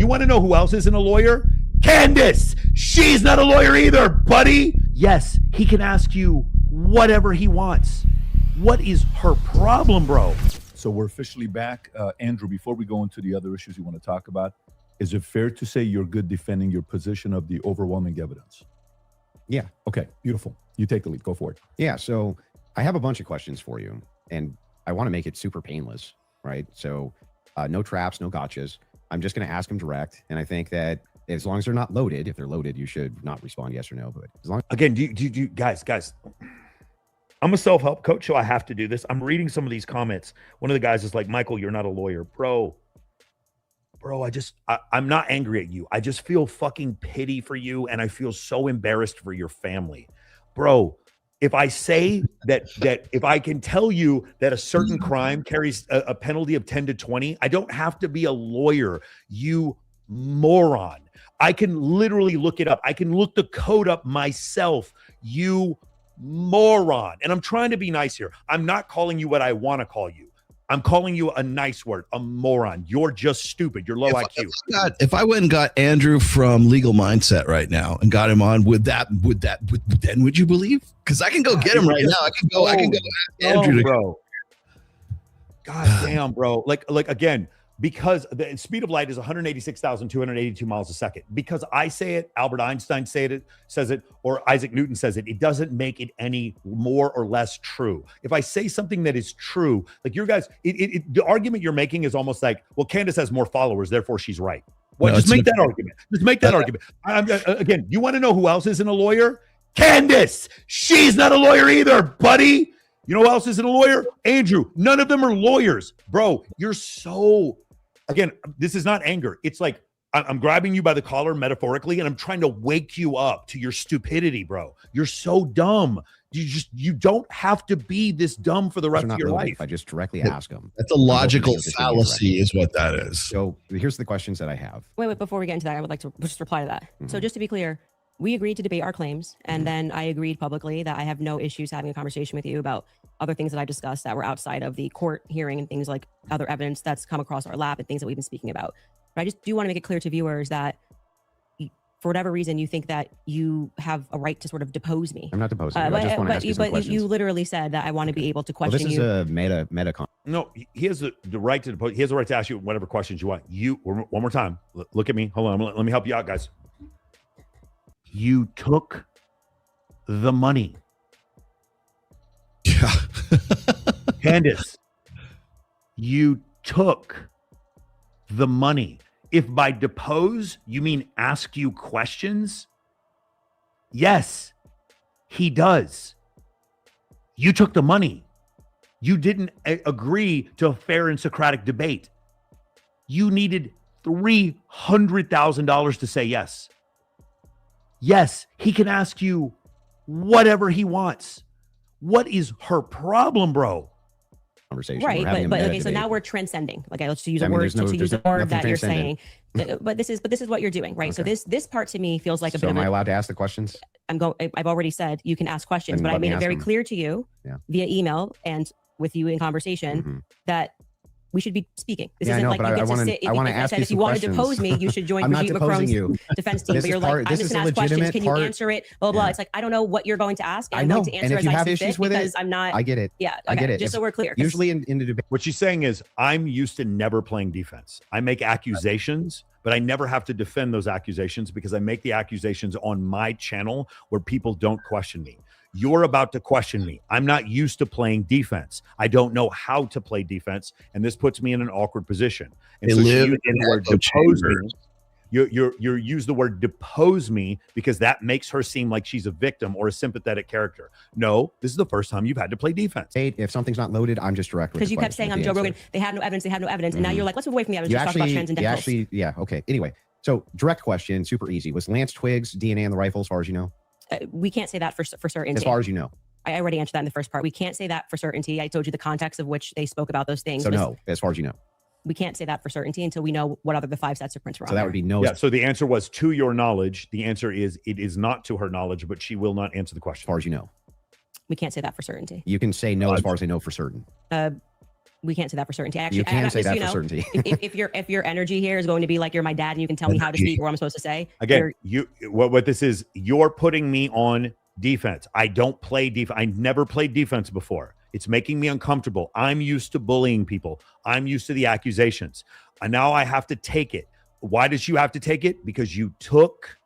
you want to know who else isn't a lawyer? Candace. She's not a lawyer either, buddy. Yes, he can ask you whatever he wants. What is her problem, bro? So we're officially back. Andrew, before we go into the other issues you want to talk about, is it fair to say you're good defending your position of the overwhelming evidence? Yeah. Okay, beautiful. You take the lead. Go for it. Yeah. So I have a bunch of questions for you, and I want to make it super painless, right? So no traps, no gotchas. I'm just going to ask them direct. And I think that as long as they're not loaded, if they're loaded, you should not respond yes or no. But as long as again, do you guys, I'm a self-help coach, so I have to do this. I'm reading some of these comments. One of the guys is like, Michael, you're not a lawyer. Bro, I'm not angry at you. I just feel fucking pity for you, and I feel so embarrassed for your family. Bro, if I say that if I can tell you that a certain crime carries a penalty of 10 to 20, I don't have to be a lawyer, you moron. I can literally look it up. I can look the code up myself, you moron. And I'm trying to be nice here. I'm not calling you what I want to call you. I'm calling you a nice word, a moron. You're just stupid. You're low IQ. If I went and got Andrew from Legal Mindset right now and got him on, would you believe? Because I can go get him right now. I can go ask Andrew. Bro. God damn, bro. Like again, because the speed of light is 186,282 miles a second. Because I say it, Albert Einstein says it, or Isaac Newton says it, it doesn't make it any more or less true. If I say something that is true, like your guys, the argument you're making is almost like, well, Candace has more followers, therefore she's right. Well, no, just make that argument. Just make that argument. Again, you want to know who else isn't a lawyer? Candace. She's not a lawyer either, buddy. You know who else isn't a lawyer? Andrew. None of them are lawyers. Bro, you're so... Again, this is not anger. It's like I'm grabbing you by the collar metaphorically, and I'm trying to wake you up to your stupidity, bro. You're so dumb. You don't have to be this dumb for the rest of your life. I just directly ask them. That's a logical fallacy is what that is. So here's the questions that I have. Wait, before we get into that, I would like to just reply to that. Mm-hmm. So just to be clear, we agreed to debate our claims, and then I agreed publicly that I have no issues having a conversation with you about other things that I discussed that were outside of the court hearing and things like other evidence that's come across our lap and things that we've been speaking about. But I just do want to make it clear to viewers that for whatever reason, you think that you have a right to sort of depose me. I'm not deposing you. I just want to ask you some questions. You literally said that I want to be able to question you. This is a meta. No, he has the right to depose. He has the right to ask you whatever questions you want. One more time. Look at me. Hold on. Let me help you out, guys. You took the money. Yeah. Candace, you took the money. If by depose, you mean ask you questions, yes, he does. You took the money. You didn't agree to a fair and Socratic debate. You needed $300,000 to say yes. Yes, he can ask you whatever he wants. What is her problem, bro? Conversation. Right, but okay, so now we're transcending. Okay, let's use a word to use a word that you're saying. But this is what you're doing, right? Okay. So this part to me feels like a bit of am I allowed to ask the questions? I've already said you can ask questions, but I made it very clear to you via email and with you in conversation that we should be speaking. This isn't like you get to sit. I want to ask you if you want to depose me, you should join Brigitte Macron's defense team. But you're like, I'm just going to ask questions. Can you answer it? Blah, blah, blah. It's like, I don't know what you're going to ask. I'm going to answer as I see fit because I'm not. I get it. Yeah. I get it. Just so we're clear. Usually in the debate. What she's saying is, I'm used to never playing defense. I make accusations, but I never have to defend those accusations because I make the accusations on my channel where people don't question me. You're about to question me. I'm not used to playing defense. I don't know how to play defense, and this puts me in an awkward position. And so you use the word depose me. You use the word depose me because that makes her seem like she's a victim or a sympathetic character. No, this is the first time you've had to play defense. If something's not loaded, I'm just direct. Because you kept saying I'm Joe Rogan. They had no evidence. And now you're like, let's move away from the evidence. Let's talk about transcendentals. Yeah. Okay. Anyway, so direct question, super easy. Was Lance Twiggs DNA on the rifle, as far as you know? We can't say that for certainty. As far as you know. I already answered that in the first part. We can't say that for certainty. I told you the context of which they spoke about those things. So no, as far as you know. We can't say that for certainty until we know what other the 5 sets of prints were on. So that would be no. Yeah, so the answer was to your knowledge. The answer is it is not to her knowledge, but she will not answer the question. As far as you know. We can't say that for certainty. You can say no as far as I know for certain. we can't say that for certainty. Actually, You can say that for certainty. if your energy here is going to be like you're my dad and you can tell me how to speak or what I'm supposed to say. Again, what this is, you're putting me on defense. I don't play defense. I never played defense before. It's making me uncomfortable. I'm used to bullying people. I'm used to the accusations. And now I have to take it. Why does you have to take it? Because you took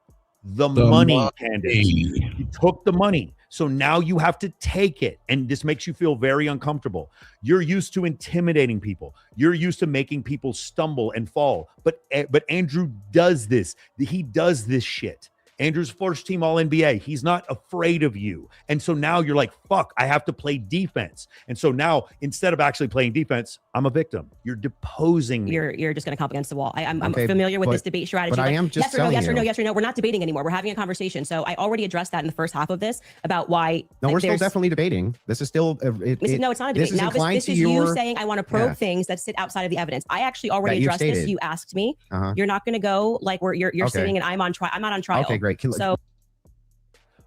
the money, Candace. You took the money. So now you have to take it. And this makes you feel very uncomfortable. You're used to intimidating people. You're used to making people stumble and fall. But Andrew does this. He does this shit. Andrew's first team All-NBA. He's not afraid of you. And so now you're like, fuck, I have to play defense. And so now instead of actually playing defense, I'm a victim. You're deposing me. You're just going to come up against the wall. I'm familiar with this debate strategy. But I am just telling you. Yes or no. We're not debating anymore. We're having a conversation. So I already addressed that in the first half of this about why. No, we're still definitely debating. This is still. No, it's not a debate. Now this is you saying I want to probe things that sit outside of the evidence. I actually already addressed this. You asked me. You're not going to go like where you're sitting and I'm on trial. I'm not on trial. Okay, great. So.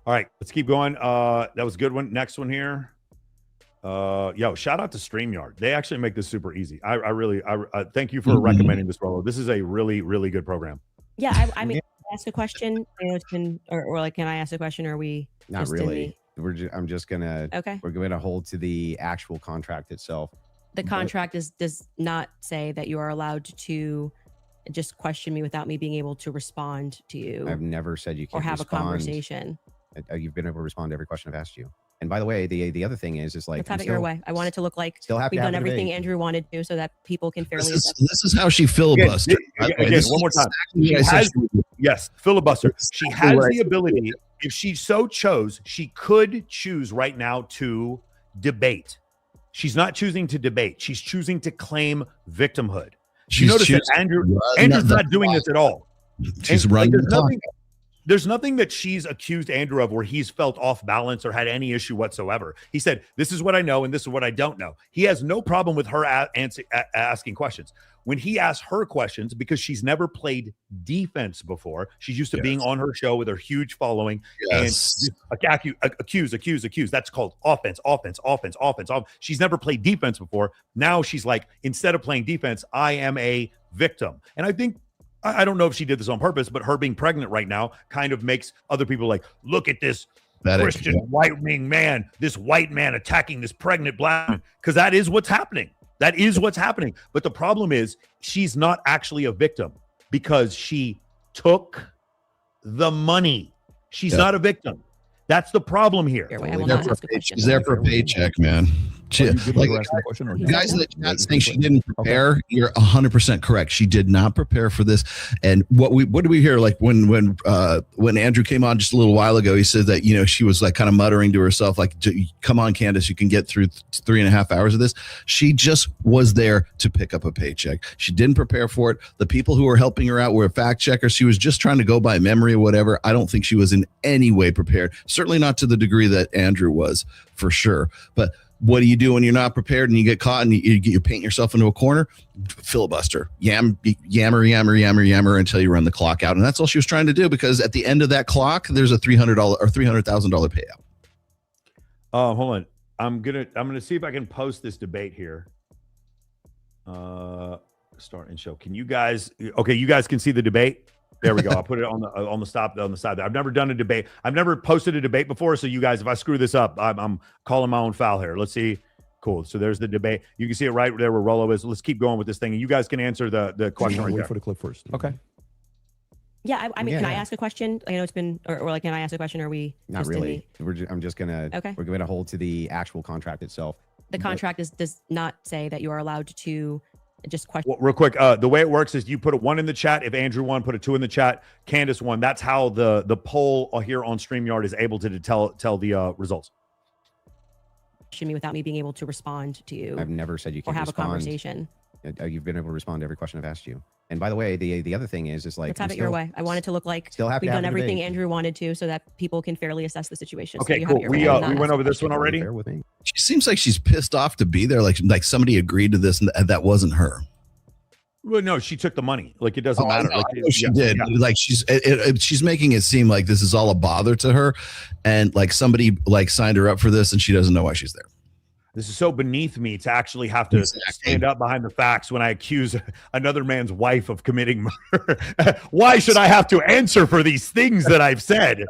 All right, let's keep going. That was a good one. Next one here. Shout out to StreamYard. They actually make this super easy. I really thank you for recommending this, Rollo. This is a really, really good program. Yeah, I mean, ask a question. It's been, or like, can I ask a question? Or are we not really? I'm just gonna. Okay. We're gonna hold to the actual contract itself. The contract does not say that you are allowed to just question me without me being able to respond to you. I've never said you can't or have respond. a conversation. You've been able to respond to every question I've asked you. And by the way, the other thing is like, let's have it your way. I want it to look like we've done everything Andrew wanted to, so that people can fairly. This is how she filibustered. Again, one more time. Yes, filibuster. She has the ability, if she so chose, she could choose right now to debate. She's not choosing to debate. She's choosing to claim victimhood. You notice that Andrew's not doing this at all. She's running the clock. There's nothing that she's accused Andrew of where he's felt off balance or had any issue whatsoever. He said, this is what I know and this is what I don't know. He has no problem with her asking questions. When he asks her questions, because she's never played defense before, she's used to being on her show with her huge following and accuse. That's called offense. She's never played defense before. Now she's like, instead of playing defense, I am a victim. And I think, I don't know if she did this on purpose, but her being pregnant right now kind of makes other people like, look at this Christian white-wing man, this white man attacking this pregnant black man, because that is what's happening. That is what's happening. But the problem is she's not actually a victim because she took the money. She's not a victim. That's the problem here. She's there for a paycheck, man. Guys in the chat saying she didn't prepare. You're 100% correct. She did not prepare for this. And what did we hear? Like when Andrew came on just a little while ago, he said that she was like kind of muttering to herself, like, "Come on, Candace, you can get through 3.5 hours of this." She just was there to pick up a paycheck. She didn't prepare for it. The people who were helping her out were fact checkers. She was just trying to go by memory or whatever. I don't think she was in any way prepared. Certainly not to the degree that Andrew was, for sure. But what do you do when you're not prepared and you get caught and you paint yourself into a corner? Filibuster, yammer until you run the clock out. And that's all she was trying to do, because at the end of that clock, there's a $300 or $300,000 payout. Hold on. I'm gonna see if I can post this debate here. Start and show. Can you guys? Okay, you guys can see the debate. There we go. I'll put it on the side. I've never done a debate. I've never posted a debate before. So you guys, if I screw this up, I'm calling my own foul here. Let's see. Cool. So there's the debate. You can see it right there where Rollo is. Let's keep going with this thing. And you guys can answer the question right there. Wait for the clip first. Okay. Yeah. I mean, can I ask a question? I know it's been, or like, can I ask a question? Or are we not really? I'm just gonna. Okay. We're gonna hold to the actual contract itself. The contract does not say that you are allowed to just question. Well, real quick, the way it works is you put a 1 in the chat. If Andrew won, put a 2 in the chat. Candace won. That's how the poll here on StreamYard is able to tell the results. Me without me being able to respond to you. I've never said you can't or have respond. a conversation. You've been able to respond to every question I've asked you. And by the way, the other thing is like, let's have it your way. I want it to look like we've done everything Andrew wanted to, so that people can fairly assess the situation. Okay, cool. We went over this one already. She seems like she's pissed off to be there. Like somebody agreed to this and that wasn't her. Well, no, she took the money. Like, it doesn't matter. Like, she did. Yeah. Like she's making it seem like this is all a bother to her, and like somebody like signed her up for this, and she doesn't know why she's there. This is so beneath me to actually have to stand up behind the facts when I accuse another man's wife of committing murder. Why should I have to answer for these things that I've said?